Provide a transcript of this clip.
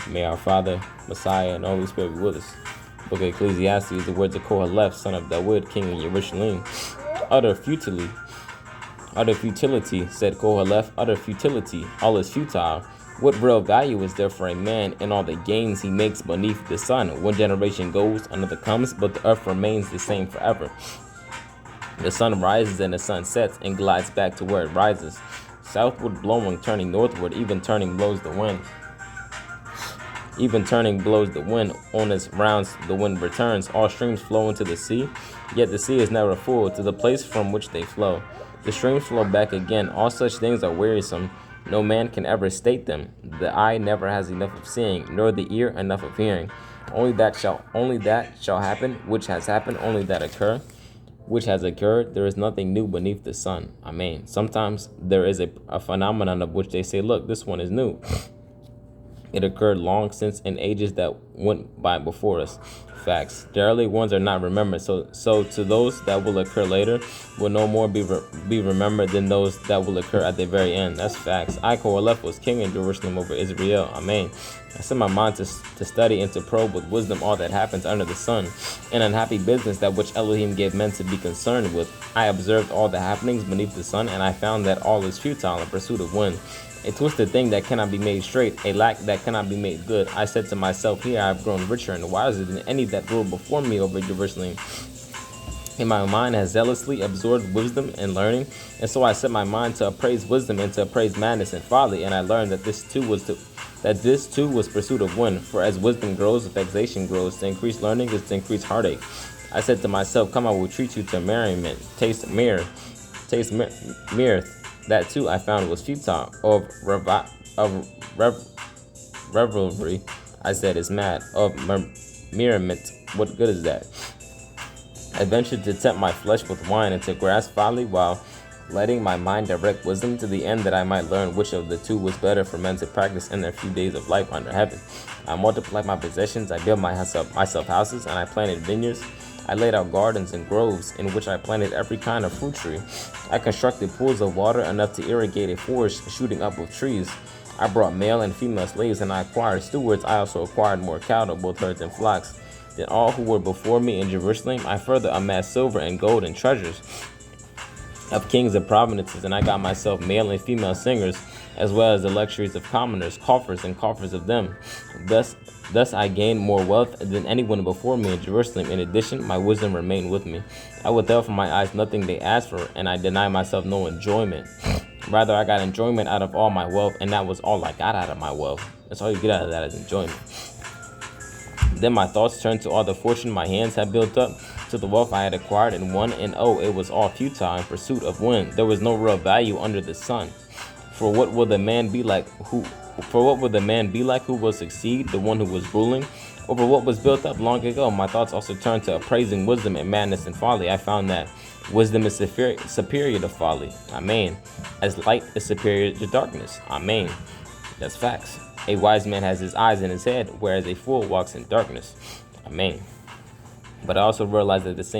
May our Father, Messiah, and Holy Spirit be with us. Book of Ecclesiastes, the words of Koheleth, son of David, king of Jerusalem. Utter futility, said Koheleth, utter futility, all is futile. What real value is there for a man in all the gains he makes beneath the sun? One generation goes, another comes, but the earth remains the same forever. The sun rises and the sun sets and glides back to where it rises. Southward blowing, turning northward, even turning blows the wind. On its rounds the wind returns. All streams flow into the sea, yet the sea is never full to the place from which they flow. The streams flow back again. All such things are wearisome. No man can ever state them. The eye never has enough of seeing, nor the ear enough of hearing. Only that shall happen, which has happened, only that which has occurred. There is nothing new beneath the sun. Amen. Sometimes there is a phenomenon of which they say, look, this one is new. It occurred long since in ages that went by before us. Facts. The early ones are not remembered, so to those that will occur later will no more be remembered than those that will occur at the very end. That's facts. I, Koheleth, was king in Jerusalem over Israel. Amen. I set my mind to study and to probe with wisdom all that happens under the sun, an unhappy business that which Elohim gave men to be concerned with. I observed all the happenings beneath the sun, and I found that all is futile in pursuit of wind. A twisted thing that cannot be made straight, a lack that cannot be made good. I said to myself, here I have grown richer and wiser than any that ruled before me over Jerusalem. And my mind has zealously absorbed wisdom and learning, and so I set my mind to appraise wisdom and to appraise madness and folly, and I learned that this too was pursuit of wind. For as wisdom grows, vexation grows. To increase learning is to increase heartache. I said to myself, come, I will treat you to merriment. Taste mirth. That too I found was futile. Of revelry, I said, is mad. Of merriment, what good is that? I ventured to tempt my flesh with wine and to grasp folly while letting my mind direct wisdom to the end that I might learn which of the two was better for men to practice in their few days of life under heaven. I multiplied my possessions, I built myself houses, and I planted vineyards. I laid out gardens and groves in which I planted every kind of fruit tree. I constructed pools of water enough to irrigate a forest shooting up with trees. I brought male and female slaves, and I acquired stewards. I also acquired more cattle, both herds and flocks, than all who were before me in Jerusalem. I further amassed silver and gold and treasures of kings and provinces, and I got myself male and female singers, as well as the luxuries of commoners, coffers and coffers of them. Thus I gained more wealth than anyone before me in Jerusalem. In addition, my wisdom remained with me. I withheld from my eyes nothing they asked for, and I denied myself no enjoyment. Rather, I got enjoyment out of all my wealth, and that was all I got out of my wealth. That's all you get out of that is enjoyment. Then my thoughts turned to all the fortune my hands had built up, to the wealth I had acquired and won, and oh, it was all futile in pursuit of wind. There was no real value under the sun. For what will the man be like who will succeed, the one who was ruling over what was built up long ago? My thoughts also turned to appraising wisdom and madness and folly. I found that wisdom is superior to folly. Amen. As light is superior to darkness. Amen. That's facts. A wise man has his eyes in his head, whereas a fool walks in darkness. Amen. But I also realized that the same